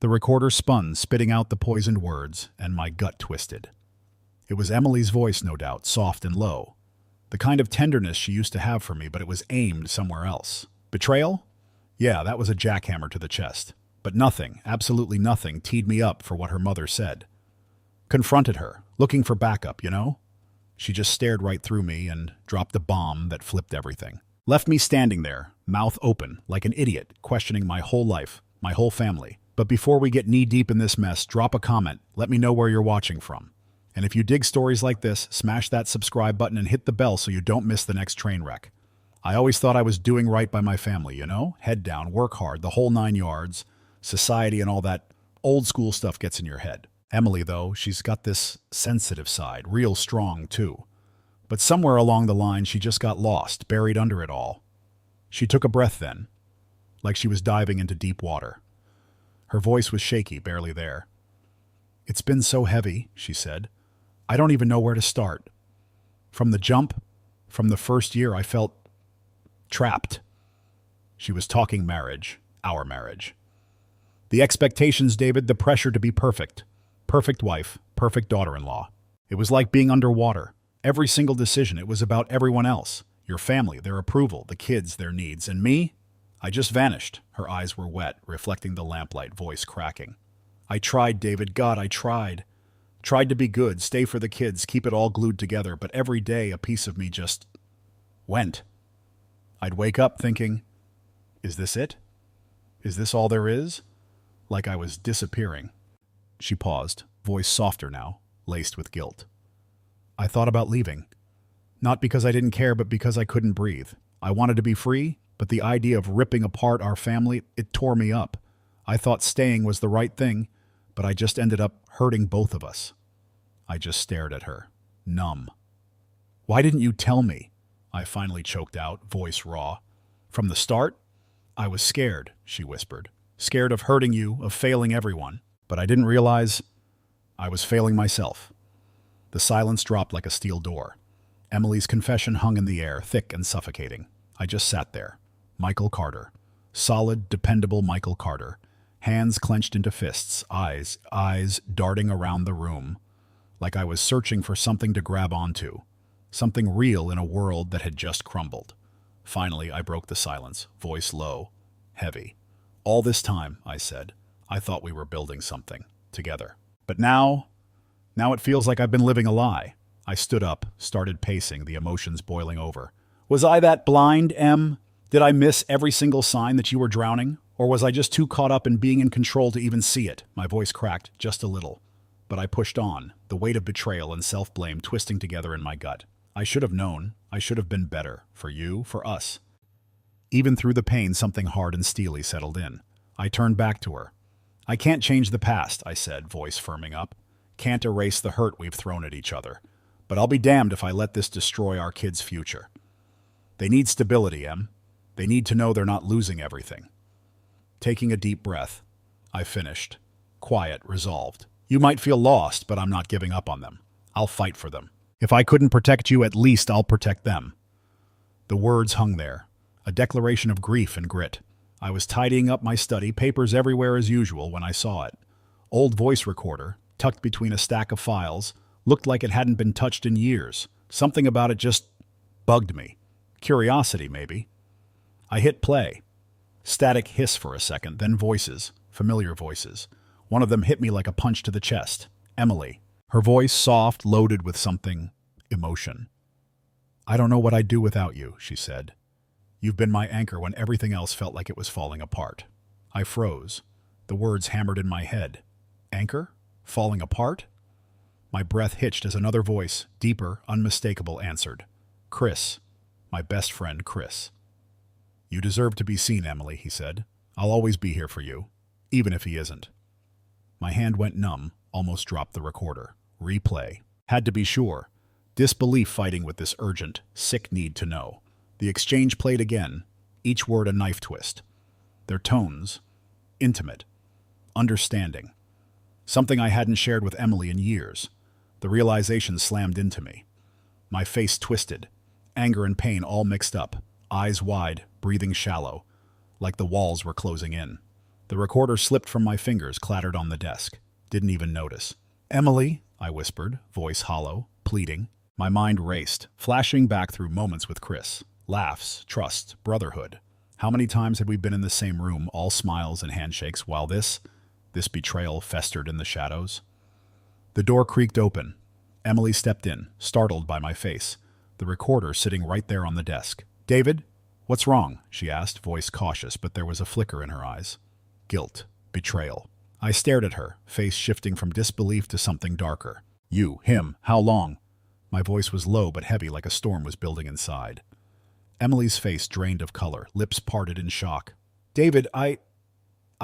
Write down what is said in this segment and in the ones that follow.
The recorder spun, spitting out the poisoned words, and my gut twisted. It was Emily's voice, no doubt, soft and low. The kind of tenderness she used to have for me, but it was aimed somewhere else. Betrayal? Yeah, that was a jackhammer to the chest. But nothing, absolutely nothing, teed me up for what her mother said. Confronted her, looking for backup, you know? She just stared right through me and dropped a bomb that flipped everything. Left me standing there, mouth open, like an idiot, questioning my whole life, my whole family. But before we get knee-deep in this mess, drop a comment, let me know where you're watching from. And if you dig stories like this, smash that subscribe button and hit the bell so you don't miss the next train wreck. I always thought I was doing right by my family, you know? Head down, work hard, the whole 9 yards. Society and all that old school stuff gets in your head. Emily, though, she's got this sensitive side, real strong, too. But somewhere along the line, she just got lost, buried under it all. She took a breath then, like she was diving into deep water. Her voice was shaky, barely there. "It's been so heavy," she said. "I don't even know where to start. From the jump, from the first year, I felt trapped." She was talking marriage, our marriage. The expectations, David, the pressure to be perfect. Perfect wife, perfect daughter-in-law. It was like being underwater. Every single decision, it was about everyone else. Your family, their approval, the kids, their needs. And me? I just vanished. Her eyes were wet, reflecting the lamplight, voice cracking. "I tried, David. God, I tried. Tried to be good, stay for the kids, keep it all glued together, but every day a piece of me just went. I'd wake up thinking, is this it? Is this all there is? Like I was disappearing." She paused, voice softer now, laced with guilt. "I thought about leaving. Not because I didn't care, but because I couldn't breathe. I wanted to be free, but the idea of ripping apart our family, it tore me up. I thought staying was the right thing, but I just ended up hurting both of us." I just stared at her, numb. "Why didn't you tell me?" I finally choked out, voice raw. "From the start? I was scared," she whispered. "Scared of hurting you, of failing everyone. But I didn't realize I was failing myself." The silence dropped like a steel door. Emily's confession hung in the air, thick and suffocating. I just sat there. Michael Carter. Solid, dependable Michael Carter. Hands clenched into fists, eyes darting around the room, like I was searching for something to grab onto, something real in a world that had just crumbled. Finally, I broke the silence, voice low, heavy. "All this time," I said, "I thought we were building something, together. But now it feels like I've been living a lie." I stood up, started pacing, the emotions boiling over. "Was I that blind, Em? Did I miss every single sign that you were drowning? Or was I just too caught up in being in control to even see it?" My voice cracked just a little. But I pushed on, the weight of betrayal and self-blame twisting together in my gut. I should have known. I should have been better. For you, for us. Even through the pain, something hard and steely settled in. I turned back to her. "I can't change the past," I said, voice firming up. "Can't erase the hurt we've thrown at each other. But I'll be damned if I let this destroy our kids' future. They need stability, Em. They need to know they're not losing everything." Taking a deep breath, I finished. Quiet, resolved. "You might feel lost, but I'm not giving up on them. I'll fight for them. If I couldn't protect you, at least I'll protect them." The words hung there, a declaration of grief and grit. I was tidying up my study, papers everywhere as usual, when I saw it. Old voice recorder, tucked between a stack of files, looked like it hadn't been touched in years. Something about it just bugged me. Curiosity, maybe. I hit play. Static hiss for a second, then voices, familiar voices. One of them hit me like a punch to the chest. Emily. Her voice soft, loaded with something, emotion. "I don't know what I'd do without you," she said. "You've been my anchor when everything else felt like it was falling apart." I froze. The words hammered in my head. Anchor? Falling apart? My breath hitched as another voice, deeper, unmistakable, answered. "Chris. My best friend, Chris." "You deserve to be seen, Emily," he said. "I'll always be here for you, even if he isn't." My hand went numb, almost dropped the recorder. Replay. Had to be sure. Disbelief fighting with this urgent, sick need to know. The exchange played again, each word a knife twist. Their tones, intimate, understanding. Something I hadn't shared with Emily in years. The realization slammed into me. My face twisted, anger and pain all mixed up, eyes wide, breathing shallow, like the walls were closing in. The recorder slipped from my fingers, clattered on the desk. Didn't even notice. "Emily," I whispered, voice hollow, pleading. My mind raced, flashing back through moments with Chris. Laughs, trust, brotherhood. How many times had we been in the same room, all smiles and handshakes, while this betrayal festered in the shadows? The door creaked open. Emily stepped in, startled by my face, the recorder sitting right there on the desk. "David, what's wrong?" she asked, voice cautious, but there was a flicker in her eyes. Guilt, betrayal. I stared at her, face shifting from disbelief to something darker. "You, him, how long?" My voice was low but heavy, like a storm was building inside. Emily's face drained of color, lips parted in shock. "David, I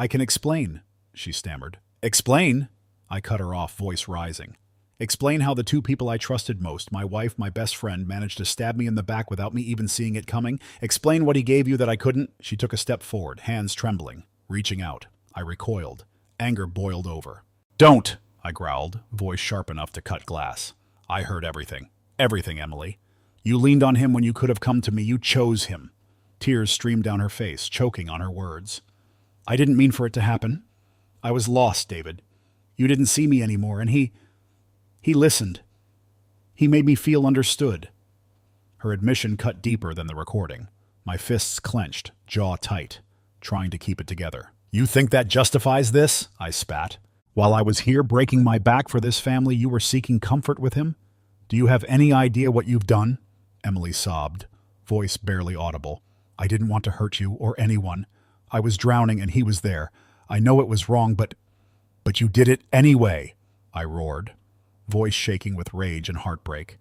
can explain," she stammered. "Explain?" I cut her off, voice rising. "Explain how the two people I trusted most, my wife, my best friend, managed to stab me in the back without me even seeing it coming? Explain what he gave you that I couldn't?" She took a step forward, hands trembling, reaching out. I recoiled. Anger boiled over. "Don't!" I growled, voice sharp enough to cut glass. "I heard everything. Everything, Emily. You leaned on him when you could have come to me. You chose him." Tears streamed down her face, choking on her words. "I didn't mean for it to happen. I was lost, David. You didn't see me anymore, and he listened. He made me feel understood." Her admission cut deeper than the recording. My fists clenched, jaw tight, trying to keep it together. "You think that justifies this?" I spat. "While I was here breaking my back for this family, you were seeking comfort with him? Do you have any idea what you've done?" Emily sobbed, voice barely audible. "I didn't want to hurt you or anyone. I was drowning and he was there. I know it was wrong, but you did it anyway," I roared, voice shaking with rage and heartbreak.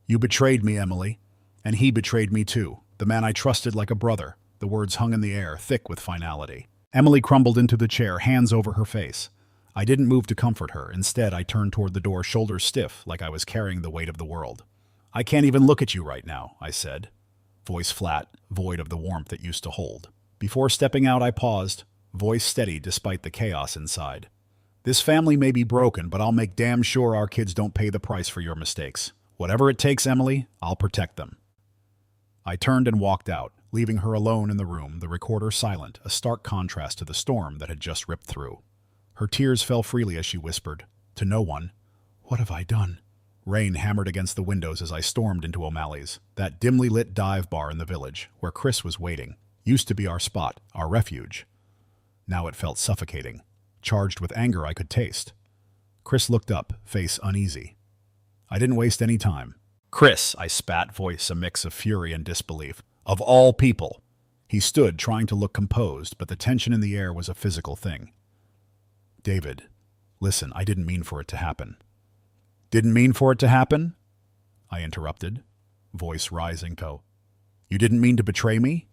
"You betrayed me, Emily, and he betrayed me too, the man I trusted like a brother." The words hung in the air, thick with finality. Emily crumbled into the chair, hands over her face. I didn't move to comfort her. Instead, I turned toward the door, shoulders stiff, like I was carrying the weight of the world. "I can't even look at you right now," I said, voice flat, void of the warmth it used to hold. Before stepping out, I paused, voice steady despite the chaos inside. "This family may be broken, but I'll make damn sure our kids don't pay the price for your mistakes. Whatever it takes, Emily, I'll protect them." I turned and walked out, leaving her alone in the room, the recorder silent, a stark contrast to the storm that had just ripped through. Her tears fell freely as she whispered, to no one, "What have I done?" Rain hammered against the windows as I stormed into O'Malley's, that dimly lit dive bar in the village, where Chris was waiting. Used to be our spot, our refuge. Now it felt suffocating, charged with anger I could taste. Chris looked up, face uneasy. I didn't waste any time. "Chris," I spat, voice a mix of fury and disbelief. "Of all people." He stood, trying to look composed, but the tension in the air was a physical thing. "David, listen, I didn't mean for it to happen." "Didn't mean for it to happen?" I interrupted, voice rising. "You didn't mean to betray me?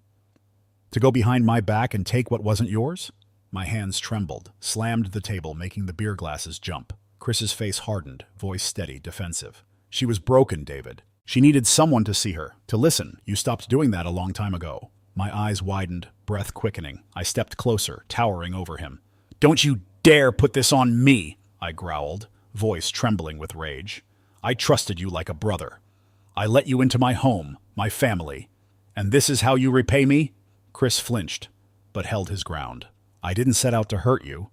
To go behind my back and take what wasn't yours?" My hands trembled, slammed the table, making the beer glasses jump. Chris's face hardened, voice steady, defensive. "She was broken, David. She needed someone to see her, to listen. You stopped doing that a long time ago." My eyes widened, breath quickening. I stepped closer, towering over him. "Don't you dare put this on me," I growled, voice trembling with rage. "I trusted you like a brother. I let you into my home, my family. And this is how you repay me?" Chris flinched, but held his ground. "I didn't set out to hurt you,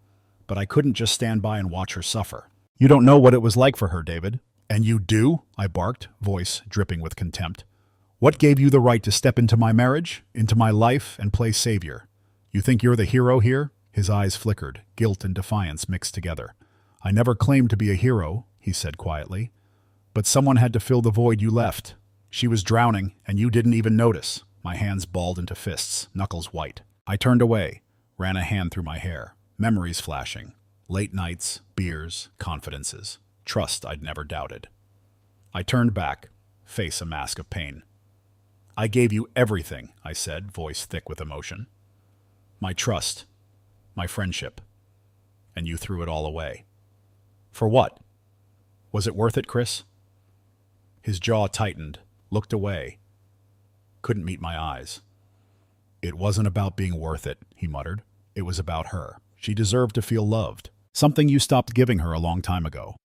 but I couldn't just stand by and watch her suffer. You don't know what it was like for her, David." "And you do?" I barked, voice dripping with contempt. "What gave you the right to step into my marriage, into my life, and play savior? You think you're the hero here?" His eyes flickered, guilt and defiance mixed together. "I never claimed to be a hero," he said quietly. "But someone had to fill the void you left. She was drowning, and you didn't even notice." My hands balled into fists, knuckles white. I turned away, ran a hand through my hair, memories flashing. Late nights, beers, confidences, trust I'd never doubted. I turned back, face a mask of pain. "I gave you everything," I said, voice thick with emotion. "My trust, my friendship, and you threw it all away. For what? Was it worth it, Chris?" His jaw tightened, looked away, couldn't meet my eyes. "It wasn't about being worth it," he muttered. "It was about her. She deserved to feel loved. Something you stopped giving her a long time ago."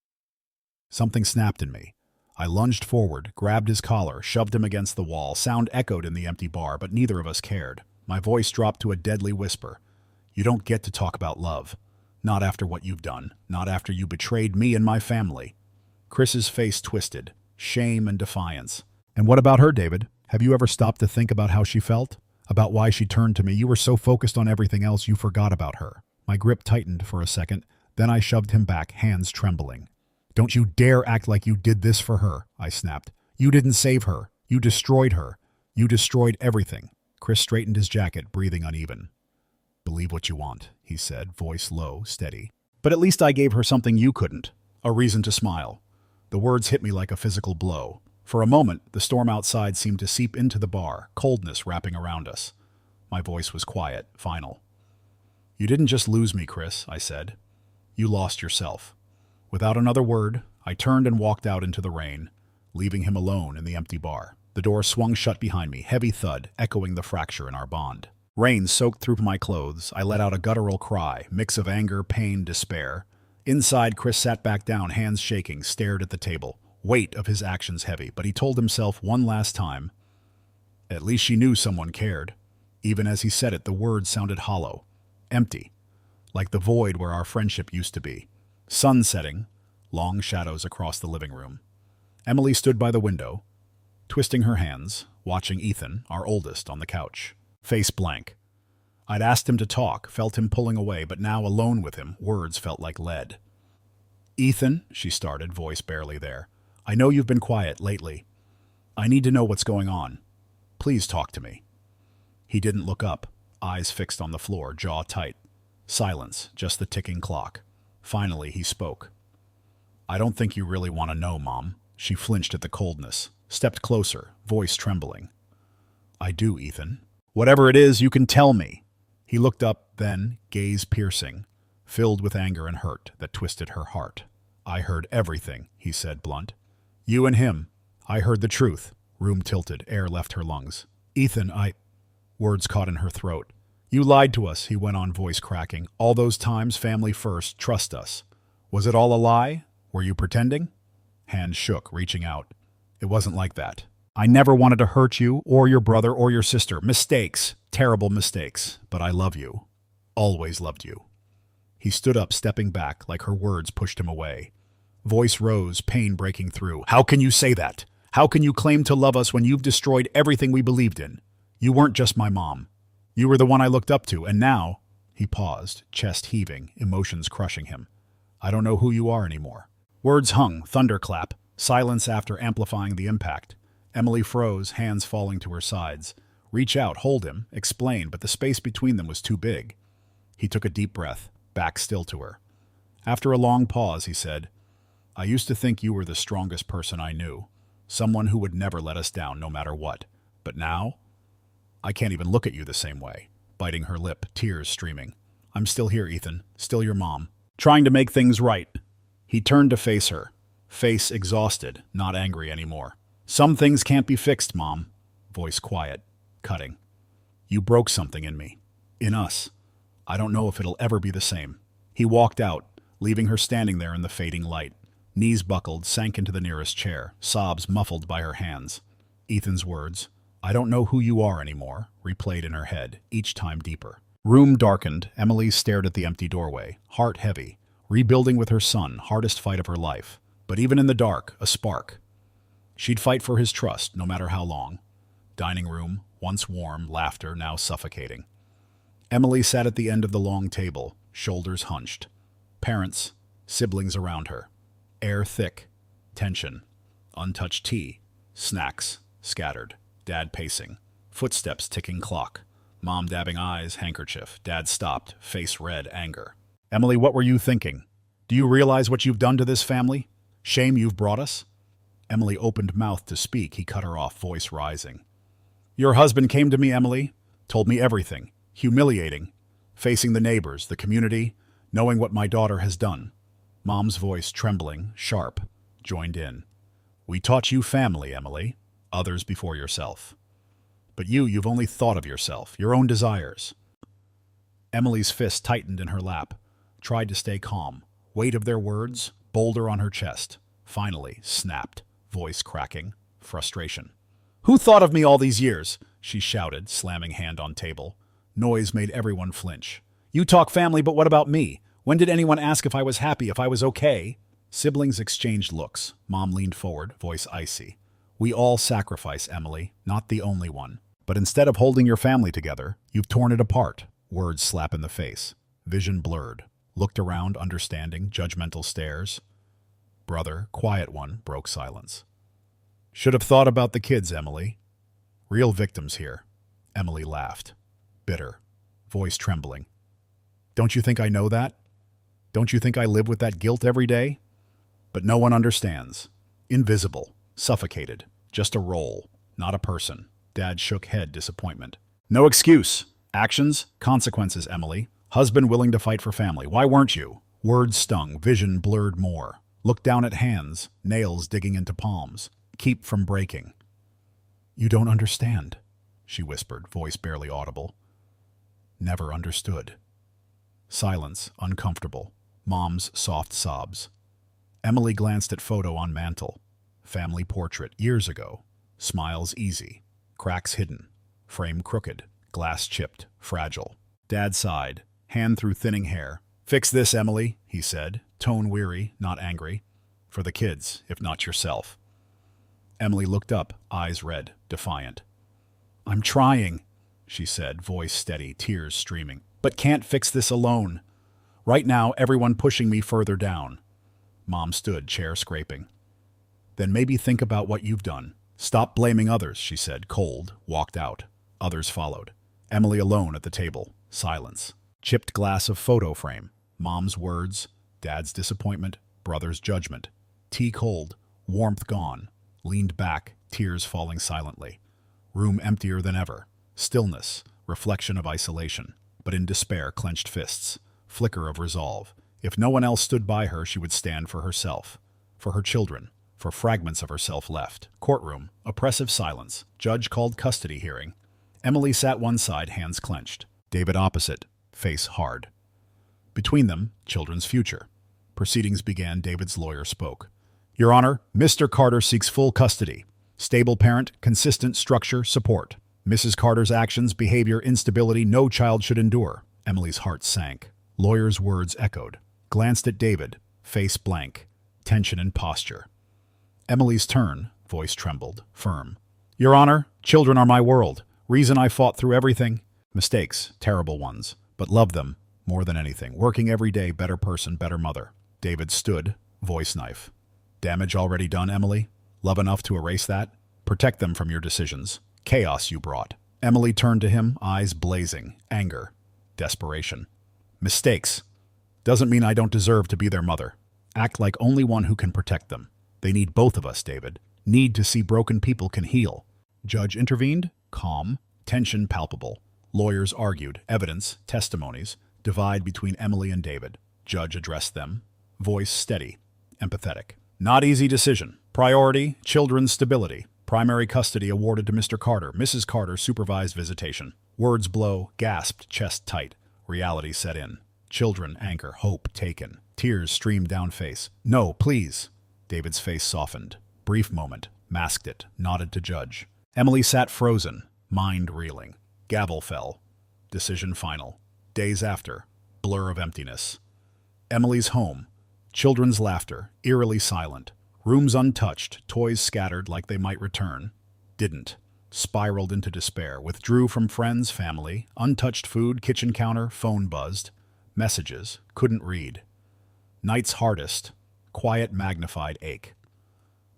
Something snapped in me. I lunged forward, grabbed his collar, shoved him against the wall. Sound echoed in the empty bar, but neither of us cared. My voice dropped to a deadly whisper. You don't get to talk about love. Not after what you've done. Not after you betrayed me and my family. Chris's face twisted. Shame and defiance. And what about her, David? Have you ever stopped to think about how she felt? About why she turned to me? You were so focused on everything else you forgot about her. My grip tightened for a second. Then I shoved him back, hands trembling. Don't you dare act like you did this for her, I snapped. You didn't save her. You destroyed her. You destroyed everything. Chris straightened his jacket, breathing uneven. Believe what you want, he said, voice low, steady. But at least I gave her something you couldn't. A reason to smile. The words hit me like a physical blow. For a moment, the storm outside seemed to seep into the bar, coldness wrapping around us. My voice was quiet, final. You didn't just lose me, Chris, I said. You lost yourself. Without another word, I turned and walked out into the rain, leaving him alone in the empty bar. The door swung shut behind me, heavy thud, echoing the fracture in our bond. Rain soaked through my clothes. I let out a guttural cry, mix of anger, pain, despair. Inside, Chris sat back down, hands shaking, stared at the table. Weight of his actions heavy, but he told himself one last time, at least she knew someone cared. Even as he said it, the words sounded hollow, empty, like the void where our friendship used to be. Sun setting, long shadows across the living room. Emily stood by the window, twisting her hands, watching Ethan, our oldest, on the couch, face blank. I'd asked him to talk, felt him pulling away, but now alone with him, words felt like lead. Ethan, she started, voice barely there. I know you've been quiet lately. I need to know what's going on. Please talk to me. He didn't look up, eyes fixed on the floor, jaw tight. Silence, just the ticking clock. Finally, he spoke. I don't think you really want to know, Mom. She flinched at the coldness, stepped closer, voice trembling. I do, Ethan. Whatever it is, you can tell me. He looked up, then, gaze piercing, filled with anger and hurt that twisted her heart. I heard everything, he said, blunt. You and him. I heard the truth. Room tilted, air left her lungs. Ethan, Words caught in her throat. You lied to us, he went on, voice cracking. All those times, family first, trust us. Was it all a lie? Were you pretending? Hand shook, reaching out. It wasn't like that. I never wanted to hurt you, or your brother, or your sister. Mistakes. Terrible mistakes. But I love you. Always loved you. He stood up, stepping back, like her words pushed him away. Voice rose, pain breaking through. How can you say that? How can you claim to love us when you've destroyed everything we believed in? You weren't just my mom. You were the one I looked up to, and now... He paused, chest heaving, emotions crushing him. I don't know who you are anymore. Words hung, thunderclap, silence after amplifying the impact. Emily froze, hands falling to her sides. Reach out, hold him, explain, but the space between them was too big. He took a deep breath, back still to her. After a long pause, he said, I used to think you were the strongest person I knew, someone who would never let us down no matter what. But now, I can't even look at you the same way. Biting her lip, tears streaming. I'm still here, Ethan, still your mom, trying to make things right. He turned to face her, face exhausted, not angry anymore. Some things can't be fixed, Mom. Voice quiet, cutting. You broke something in me, in us. I don't know if it'll ever be the same. He walked out, leaving her standing there in the fading light. Knees buckled, sank into the nearest chair, sobs muffled by her hands. Ethan's words, I don't know who you are anymore, replayed in her head, each time deeper. Room darkened, Emily stared at the empty doorway, heart heavy, rebuilding with her son, hardest fight of her life. But even in the dark, a spark. She'd fight for his trust, no matter how long. Dining room, once warm, laughter, now suffocating. Emily sat at the end of the long table, shoulders hunched. Parents, siblings around her. Air thick, tension, untouched tea, snacks, scattered, Dad pacing, footsteps ticking clock, Mom dabbing eyes, handkerchief, Dad stopped, face red, anger. Emily, what were you thinking? Do you realize what you've done to this family? Shame you've brought us? Emily opened mouth to speak, he cut her off, voice rising. Your husband came to me, Emily, told me everything, humiliating, facing the neighbors, the community, knowing what my daughter has done. Mom's voice, trembling, sharp, joined in. We taught you family, Emily, others before yourself. But you've only thought of yourself, your own desires. Emily's fist tightened in her lap, tried to stay calm. Weight of their words, boulder on her chest. Finally, snapped, voice cracking, frustration. Who thought of me all these years? She shouted, slamming hand on table. Noise made everyone flinch. You talk family, but what about me? When did anyone ask if I was happy, if I was okay? Siblings exchanged looks. Mom leaned forward, voice icy. We all sacrifice, Emily, not the only one. But instead of holding your family together, you've torn it apart. Words slap in the face. Vision blurred. Looked around, understanding, judgmental stares. Brother, quiet one, broke silence. Should have thought about the kids, Emily. Real victims here. Emily laughed. Bitter. Voice trembling. Don't you think I know that? Don't you think I live with that guilt every day? But no one understands. Invisible. Suffocated. Just a role, not a person. Dad shook head, disappointment. No excuse. Actions, consequences, Emily. Husband willing to fight for family. Why weren't you? Words stung, vision blurred more. Looked down at hands, nails digging into palms. Keep from breaking. You don't understand, she whispered, voice barely audible. Never understood. Silence, uncomfortable. Mom's soft sobs. Emily glanced at photo on mantle. Family portrait, years ago. Smiles easy. Cracks hidden. Frame crooked. Glass chipped. Fragile. Dad sighed. Hand through thinning hair. Fix this, Emily, he said. Tone weary, not angry. For the kids, if not yourself. Emily looked up, eyes red, defiant. I'm trying, she said, voice steady, tears streaming. But can't fix this alone. Right now, everyone pushing me further down. Mom stood, chair scraping. Then maybe think about what you've done. Stop blaming others, she said, cold, walked out. Others followed. Emily alone at the table. Silence. Chipped glass of photo frame. Mom's words. Dad's disappointment. Brother's judgment. Tea cold. Warmth gone. Leaned back. Tears falling silently. Room emptier than ever. Stillness. Reflection of isolation. But in despair, clenched fists. Flicker of resolve. If no one else stood by her, she would stand for herself. For her children. For fragments of herself left. Courtroom. Oppressive silence. Judge called custody hearing. Emily sat one side, hands clenched. David opposite, face hard. Between them, children's future. Proceedings began. David's lawyer spoke. Your Honor, Mr. Carter seeks full custody. Stable parent, consistent structure, support. Mrs. Carter's actions, behavior, instability, no child should endure. Emily's heart sank. Lawyer's words echoed. Glanced at David, face blank. Tension in posture. Emily's turn, voice trembled, firm. Your Honor, children are my world. Reason I fought through everything. Mistakes, terrible ones, but love them more than anything. Working every day, better person, better mother. David stood, voice knife. Damage already done, Emily? Love enough to erase that? Protect them from your decisions. Chaos you brought. Emily turned to him, eyes blazing, anger, desperation. Mistakes. Doesn't mean I don't deserve to be their mother. Act like only one who can protect them. They need both of us, David. Need to see broken people can heal. Judge intervened, calm, tension palpable. Lawyers argued, evidence, testimonies, divide between Emily and David. Judge addressed them, voice steady, empathetic. Not easy decision. Priority, children's stability. Primary custody awarded to Mr. Carter. Mrs. Carter supervised visitation. Words blow, gasped, chest tight. Reality set in. Children anchor, hope taken. Tears streamed down face. No, please. David's face softened. Brief moment. Masked it. Nodded to Judge. Emily sat frozen. Mind reeling. Gavel fell. Decision final. Days after. Blur of emptiness. Emily's home. Children's laughter. Eerily silent. Rooms untouched. Toys scattered like they might return. Didn't. Spiraled into despair. Withdrew from friends, family. Untouched food, kitchen counter, phone buzzed. Messages. Couldn't read. Night's hardest. Quiet magnified ache.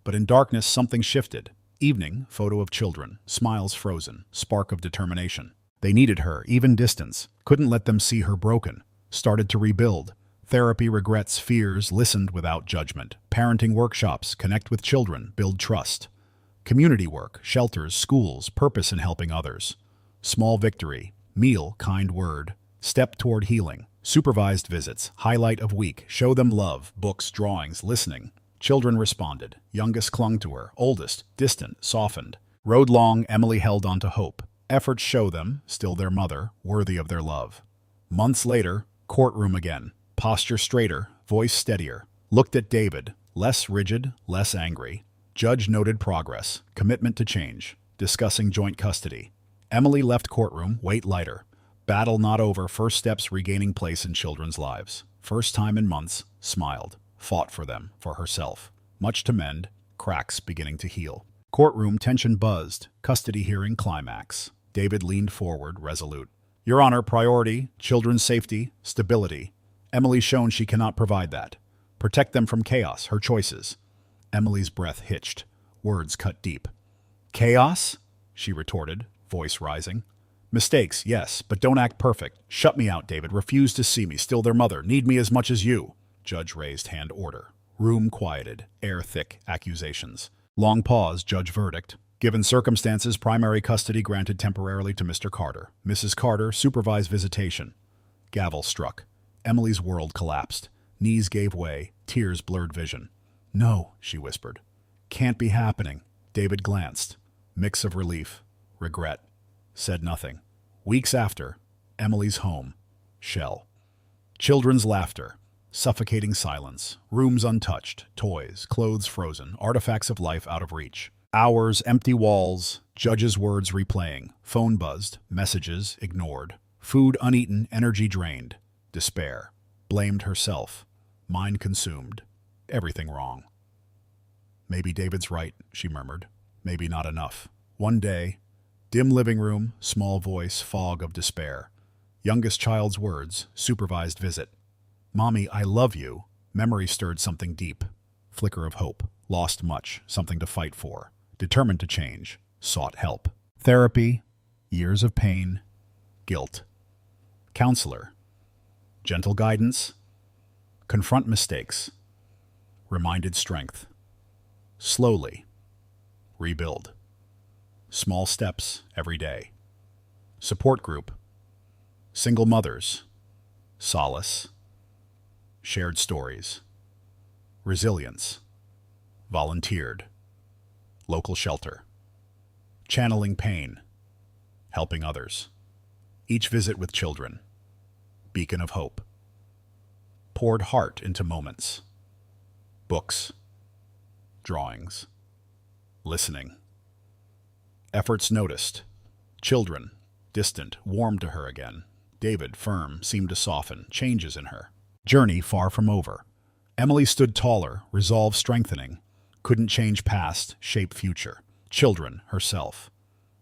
But in darkness something shifted. Evening, photo of children, smiles frozen, spark of determination. They needed her, even distance, couldn't let them see her broken. Started to rebuild. Therapy, regrets, fears, listened without judgment. Parenting workshops, connect with children, build trust. Community work, shelters, schools, purpose in helping others. Small victory, meal, kind word. Step toward healing. Supervised visits, highlight of week, show them love, books, drawings, listening. Children responded. Youngest clung to her. Oldest, distant, softened. Road long, Emily held on to hope. Efforts show them, still their mother, worthy of their love. Months later, courtroom again. Posture straighter, voice steadier. Looked at David, less rigid, less angry. Judge noted progress, commitment to change. Discussing joint custody. Emily left courtroom, weight lighter. Battle not over, first steps regaining place in children's lives. First time in months, smiled, fought for them, for herself. Much to mend, cracks beginning to heal. Courtroom tension buzzed, custody hearing climax. David leaned forward, resolute. Your Honor, priority, children's safety, stability. Emily's shown she cannot provide that. Protect them from chaos, her choices. Emily's breath hitched, words cut deep. Chaos? She retorted, voice rising. Mistakes, yes, but don't act perfect. Shut me out, David. Refuse to see me. Still their mother. Need me as much as you. Judge raised hand, order. Room quieted, air thick, accusations. Long pause, judge verdict. Given circumstances, primary custody granted temporarily to Mr. Carter. Mrs. Carter, supervised visitation. Gavel struck. Emily's world collapsed. Knees gave way. Tears blurred vision. No, she whispered. Can't be happening. David glanced. Mix of relief, regret. Said nothing. Weeks after, Emily's home. Shell. Children's laughter. Suffocating silence. Rooms untouched. Toys. Clothes frozen. Artifacts of life out of reach. Hours, empty walls. Judge's words replaying. Phone buzzed. Messages ignored. Food uneaten. Energy drained. Despair. Blamed herself. Mind consumed. Everything wrong. Maybe David's right, she murmured. Maybe not enough. One day, dim living room, small voice, fog of despair. Youngest child's words, supervised visit. Mommy, I love you. Memory stirred something deep. Flicker of hope. Lost much, something to fight for. Determined to change. Sought help. Therapy. Years of pain. Guilt. Counselor. Gentle guidance. Confront mistakes. Reminded strength. Slowly. Rebuild. Small steps every day. Support group. Single mothers. Solace. Shared stories. Resilience. Volunteered. Local shelter. Channeling pain. Helping others. Each visit with children. Beacon of hope. Poured heart into moments. Books. Drawings. Listening. Efforts noticed. Children. Distant, warm to her again. David, firm, seemed to soften. Changes in her. Journey far from over. Emily stood taller, resolve strengthening. Couldn't change past, shape future. Children, herself.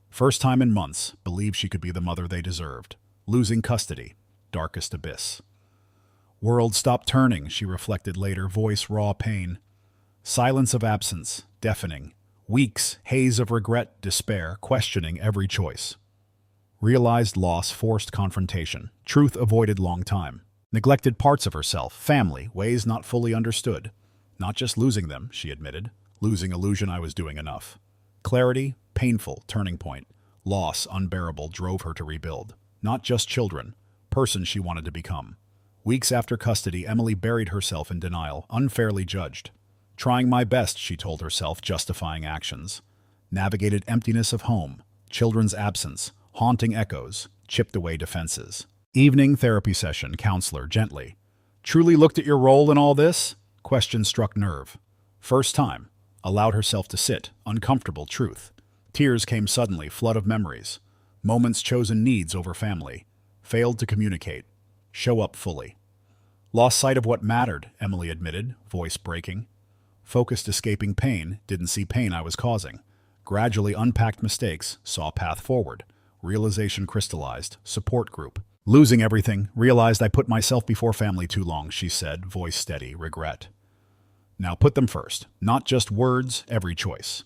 First time in months, believed she could be the mother they deserved. Losing custody. Darkest abyss. World stopped turning, she reflected later, voice raw pain. Silence of absence, deafening. Weeks, haze of regret, despair, questioning every choice. Realized loss, forced confrontation. Truth avoided long time. Neglected parts of herself, family, ways not fully understood. Not just losing them, she admitted. Losing illusion I was doing enough. Clarity, painful, turning point. Loss, unbearable, drove her to rebuild. Not just children, person she wanted to become. Weeks after custody, Emily buried herself in denial, unfairly judged. Trying my best, she told herself, justifying actions. Navigated emptiness of home, children's absence, haunting echoes, chipped away defenses. Evening therapy session, counselor, gently. Truly looked at your role in all this? Question struck nerve. First time. Allowed herself to sit, uncomfortable truth. Tears came suddenly, flood of memories. Moments chosen needs over family. Failed to communicate. Show up fully. Lost sight of what mattered, Emily admitted, voice breaking. Focused escaping pain, didn't see pain I was causing. Gradually unpacked mistakes, saw path forward. Realization crystallized, support group. Losing everything, realized I put myself before family too long, she said, voice steady, regret. Now put them first, not just words, every choice.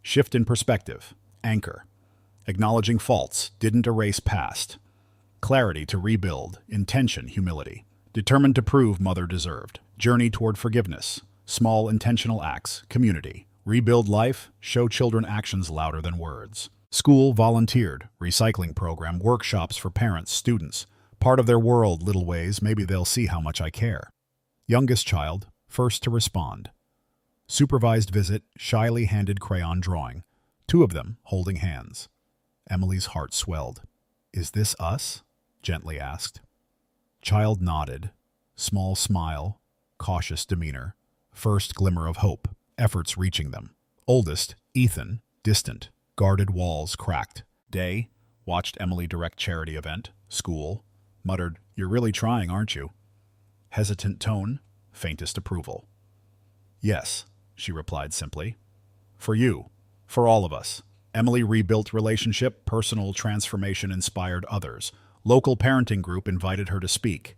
Shift in perspective, anchor. Acknowledging faults, didn't erase past. Clarity to rebuild, intention, humility. Determined to prove mother deserved. Journey toward forgiveness. Small intentional acts, community. Rebuild life, show children actions louder than words. School volunteered, recycling program, workshops for parents, students. Part of their world, little ways, maybe they'll see how much I care. Youngest child, first to respond. Supervised visit, shyly handed crayon drawing. Two of them holding hands. Emily's heart swelled. Is this us? Gently asked. Child nodded. Small smile, cautious demeanor. First glimmer of hope, efforts reaching them. Oldest, Ethan, distant. Guarded walls cracked. Day, watched Emily direct charity event. School. Muttered, "You're really trying, aren't you?" Hesitant tone, faintest approval. "Yes," she replied simply. "For you. For all of us." Emily rebuilt relationship, personal transformation inspired others. Local parenting group invited her to speak.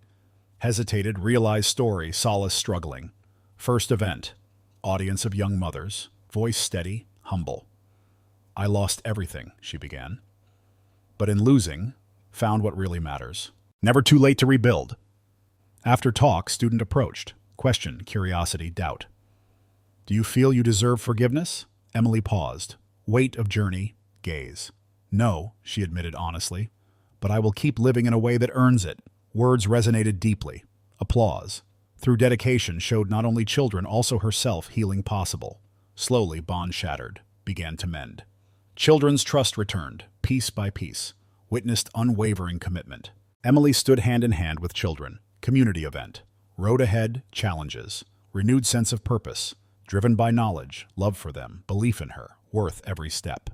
Hesitated, realized story, solace struggling. First event. Audience of young mothers. Voice steady, humble. "I lost everything," she began. "But in losing, found what really matters. Never too late to rebuild." After talk, student approached. Question, curiosity, doubt. "Do you feel you deserve forgiveness?" Emily paused. Weight of journey, gaze. "No," she admitted honestly, "but I will keep living in a way that earns it." Words resonated deeply. Applause. Through dedication showed not only children, also herself healing possible. Slowly, bond shattered, began to mend. Children's trust returned, piece by piece. Witnessed unwavering commitment. Emily stood hand in hand with children. Community event. Road ahead, challenges. Renewed sense of purpose. Driven by knowledge, love for them, belief in her, worth every step.